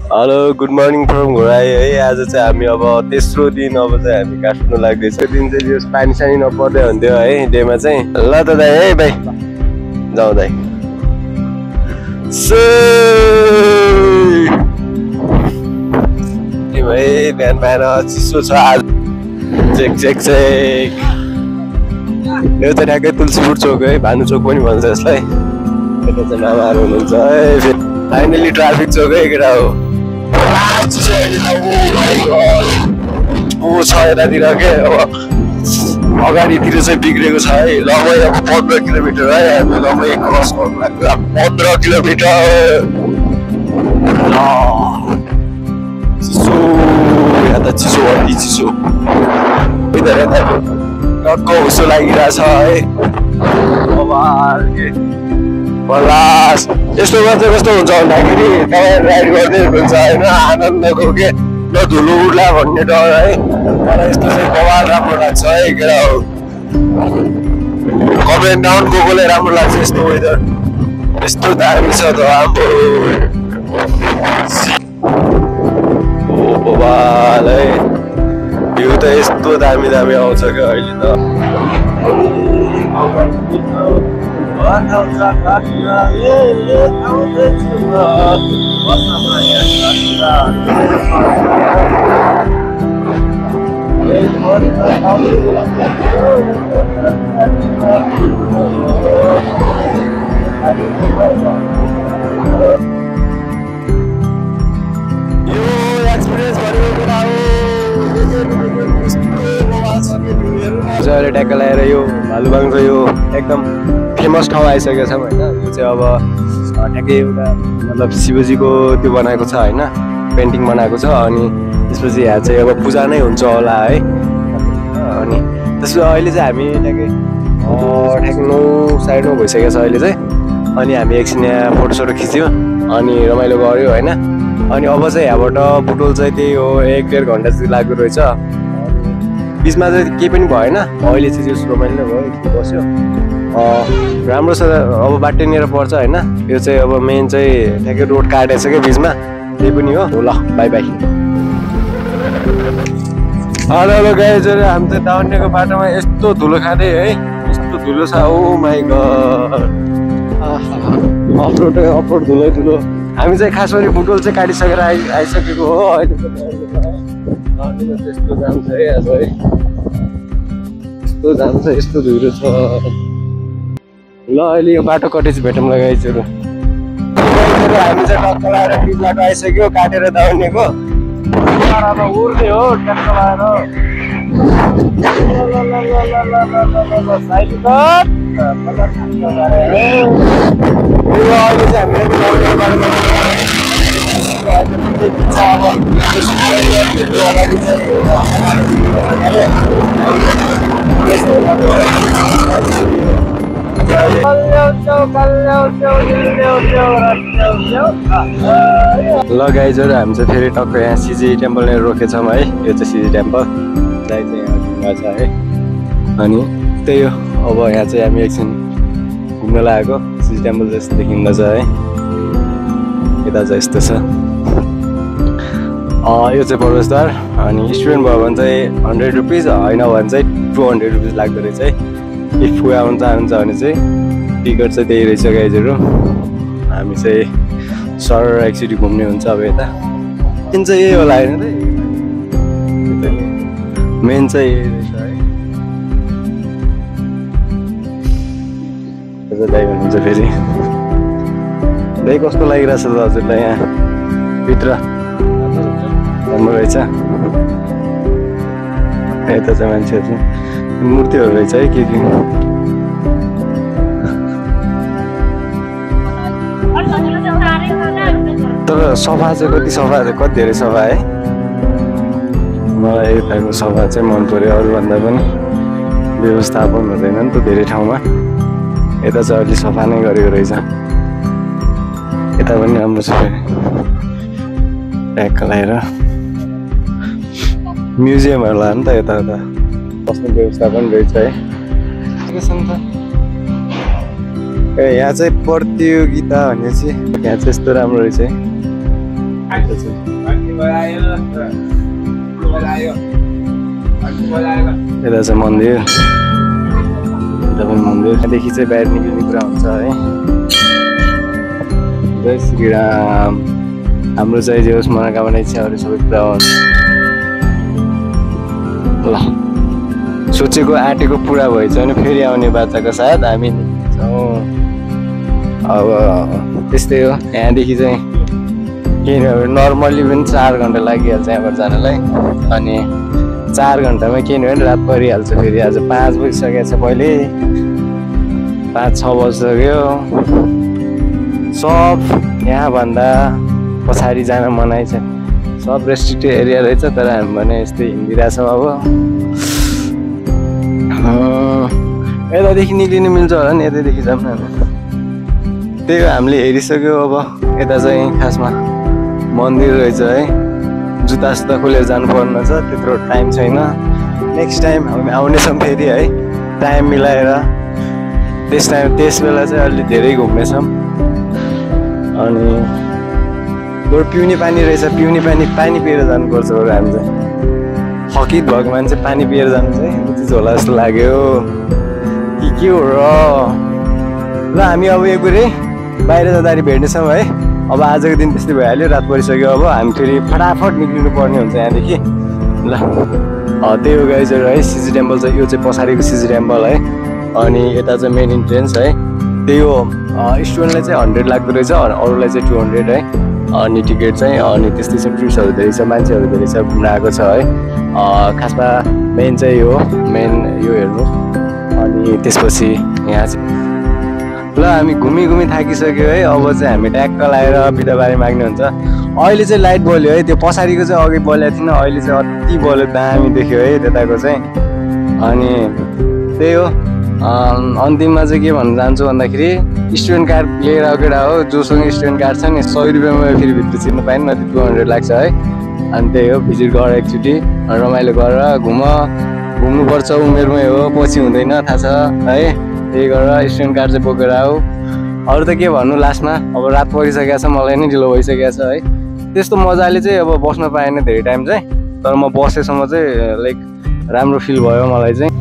Hello good morning from Ghorahi है। आज चाहिँ हामी अब तेस्रो दिन अब चाहिँ हामी काठमाडौँ लाग्दैछ। त्यो दिन चाहिँ यो पानी सानी नपर्दै हुन्थ्यो है डेमा चाहिँ। ल त दाइ है भाइ जाउँ दाइ। भाइ बिहान बिहान चिसो छ आज। चेक चेक चेक यो चाहिँ ठ्याक्कै तुलसीपुर चोक है, भानु चोक पनि भन्छ यसलाई। यता चाहिँ मामाहरू हुनुहुन्छ है। फाइनली ट्राफिक चोक है केटा हो। छ यतातिर के अब अगाडितिर चाहिँ बिग्रेको छ है। लम्बाइ अब 15 किलोमिटर है। हामी लम्बाइ क्रस गर्नु लाग्यो 15 किलोमिटर। चिसो यहाँ त चिसो अति चिसो। इधर यता टक्क हुसो लागिरहेछ है। बल्लास यस्तोमा चाहिँ कस्तो हुन्छ भन्दाखेरि तपाईँ राइड गर्दै हुन्छ होइन, आनन्दको के न धुलो उड्ला भन्ने डर है। तर यस्तो चाहिँ बवाल राम्रो लाग्छ है केटा हो। अप एन्ड डाउन गएकोले राम्रो लाग्छ यस्तो वेदर। यस्तो दामी छ त हाम्रो बवाल है। भ्यू त यस्तो दामी दामी आउँछ क्या अहिले त। अहिले ट्याक्क लगाएर यो भालुबाङ चाहिँ यो एकदम फेमस ठाउँ आइसकेको छ होइन। यो चाहिँ अब ठ्याक्कै एउटा मतलब शिवजीको त्यो बनाएको छ होइन, पेन्टिङ बनाएको छ। अनि त्यसपछि यहाँ चाहिँ अब पूजा नै हुन्छ होला है। अनि त्यसपछि अहिले चाहिँ हामी ठ्याक्कै 9:30 भइसकेको छ अहिले चाहिँ। अनि हामी एकछिन यहाँ फोटोसोटो खिच्यो अनि रमाइलो गऱ्यो होइन। अनि अब चाहिँ यहाँबाट बुटोल चाहिँ त्यही हो 1-1.5 घन्टा जति लाग्दो रहेछ। बिचमा चाहिँ केही पनि भएन। अहिले चाहिँ त्यो रमाइलो नै भयो, एकछिन बस्यो। राम्रो छ अब बाटोनिर पर्छ होइन। यो चाहिँ अब मेन चाहिँ ठ्याक्कै रोड काटेको छ क्या बिचमा, त्यही पनि हो। ल बाई बाई। हेलो हेलो गाइजहरु, हामी चाहिँ दाउनेको बाटोमा यस्तो धुलो खाँदै है। यस्तो धुलो छ ओ माई गड। अफरोड धुलै धुलो। हामी चाहिँ खास गरी बुटोल चाहिँ काटिसकेर आइसकेको हो अहिले। यस्तो जाम छ है आज है। यस्तो जाम छ, यस्तो धुलो छ। ल अहिले यो बाटो कटेपछि भेटौँ गाइजहरु। हामी चाहिँ टक्क लगाएर बिच बाटो आइसक्यो काटेर दाउनेको। उर्ने हो ट्याक्क लगाएर। ल गाइजहरु, हामी चाहिँ फेरि टक्क यहाँ सिजी टेम्पलनिर रोकेछौँ है। यो चाहिँ सिजी टेम्पल दाइ चाहिँ यहाँ ढुङ्गा छ है। अनि त्यही हो, अब यहाँ चाहिँ हामी एकछिन घुम्न लागेको। सिजी टेम्पल जस्तो देखिँदछ है। यता चाहिँ यस्तो छ। यो चाहिँ प्रवेशद्वार। अनि स्टुडेन्ट भयो भने चाहिँ 100 रुपिस, होइन भने चाहिँ 200 रुपिस लाग्दो रहेछ है। इफ कोही आउनु चाहनुहुन्छ भने चाहिँ टिकट चाहिँ त्यही रहेछ गाइजहरु। हामी चाहिँ सर एकचोटि घुम्ने हुन्छ अब यता। मेन चाहिँ यही होला होइन त, मेन चाहिँ यही रहेछ है। दाइ भन्नुहुन्छ फेरि। दाइ कस्तो लागिरहेछ त हजुरलाई यहाँ भित्र? राम्रो रहेछ। यता चाहिँ मान्छेहरू मूर्तिहरू रहेछ है के तर सफा चाहिँ कति सफा, कति धेरै सफा है। मलाई यताको सफा चाहिँ मन पर्यो अरूभन्दा पनि। व्यवस्थापन हुँदैन नि त धेरै ठाउँमा। यता चाहिँ अलि सफा नै गरेको रहेछ। यता पनि राम्रो छ फेरि ट्याक्क लगाएर। म्युजियमहरू लानु त यता उता बस्ने व्यवस्था पनि रहेछ है। यहाँ चाहिँ प्रतियोगिता भनेपछि यहाँ चाहिँ यस्तो राम्रो रहेछ है। यता चाहिँ मन्दिर, यता पनि मन्दिरदेखि चाहिँ बाहिर निक्लिने कुरा हुन्छ है। जय श्री राम। हाम्रो चाहिँ जे होस् मनोकामना इच्छाहरू सबै पुरा होस्। ल सोचेको आँटेको पुरा भएछ भने फेरि आउने बाचाको साथ हामी निक्लिन्छौँ। अब त्यस्तै हो। यहाँदेखि चाहिँ किनभने नर्मल्ली पनि 4 घन्टा लागिहाल्छ यहाँबाट जानलाई। अनि 4 घन्टामा किनभने रात परिहाल्छ। फेरि आज 5 बजिसकेको छ, पहिले 5-6 बजिसक्यो। सब यहाँभन्दा पछाडि जान मनाइ छ। सब रेस्ट्रिक्टेड एरिया रहेछ, तर हामी भने यस्तै हिँडिरहेछौँ। अब यतादेखि निक्लिनु मिल्छ होला नि, यतैदेखि जाऊँ न। त्यही हो, हामीले हेरिसक्यो। अब यता चाहिँ खासमा मन्दिर रहेछ है। जुत्ता सुत्ता खोलेर जानुपर्ने छ, त्यत्रो टाइम छैन। नेक्स्ट टाइम हामी आउनेछौँ फेरि है, टाइम मिलाएर। त्यस बेला चाहिँ अलि धेरै घुम्नेछौँ। अनि बरु पिउने पानी रहेछ, पिउने पानी पिएर जानुपर्छ। बरु हामी चाहिँ थकित भएको मान्छे पानी पिएर जानु चाहिँ उचित होला जस्तो लाग्यो कि के हो र। ल हामी अब एक गुरे बाहिर जाँदाखेरि भेट्नेछौँ है। अब आजको दिन त्यस्तै भइहाल्यो, रात परिसक्यो। अब हामी फेरि फटाफट निक्लिनु पर्ने हुन्छ यहाँदेखि। ल त्यही हो गाइजहरू है। सिजी टेम्पल चाहिँ यो चाहिँ पछाडिको सिजी टेम्पल है। अनि यता चाहिँ मेन इन्ट्रेन्स है। त्यही हो, स्टुडेन्टलाई चाहिँ 100 लाग्दो रहेछ, अरूलाई चाहिँ 200 है। अनि टिकट चाहिँ अनि त्यस्तै चाहिँ टुरिस्टहरू धेरै छ, मान्छेहरू धेरै छ, घुम्न आएको छ है। खासमा मेन चाहिँ यो हेर्नु। अनि त्यसपछि यहाँ चाहिँ ल हामी घुमी थाकिसक्यो है। अब चाहिँ हामी ट्याक्क लाएर बिदाबारी माग्ने हुन्छ। अहिले चाहिँ लाइट बल्यो है, त्यो पछाडिको चाहिँ अघि बलेको थिएन, अहिले चाहिँ अति बल्यो, दामी देख्यो है त्यताको चाहिँ। अनि त्यही हो, अन्तिममा चाहिँ के भन्न चाहन्छु भन्दाखेरि स्टुडेन्ट कार्ड लिएर आएको केटा हो, जोसँग स्टुडेन्ट कार्ड छ नि 100 रुपियाँमा फेरि भित्र छिर्नु पाएन, नत्र 200 लाग्छ है। अनि त्यही हो, भिजिट गर एकचोटि, रमाइलो गरेर घुम्नुपर्छ। उमेरमै हो, पछि हुँदैन, थाहा छ है। त्यही गरेर स्टुडेन्ट कार्ड चाहिँ बोकेर आऊ। अरू त के भन्नु, लास्टमा अब रात परिसकेको छ, मलाई नै ढिलो भइसकेको छ है। त्यस्तो मजाले चाहिँ अब बस्न पाएन धेरै टाइम चाहिँ, तर म बसेसम्म चाहिँ लाइक राम्रो फिल भयो मलाई चाहिँ।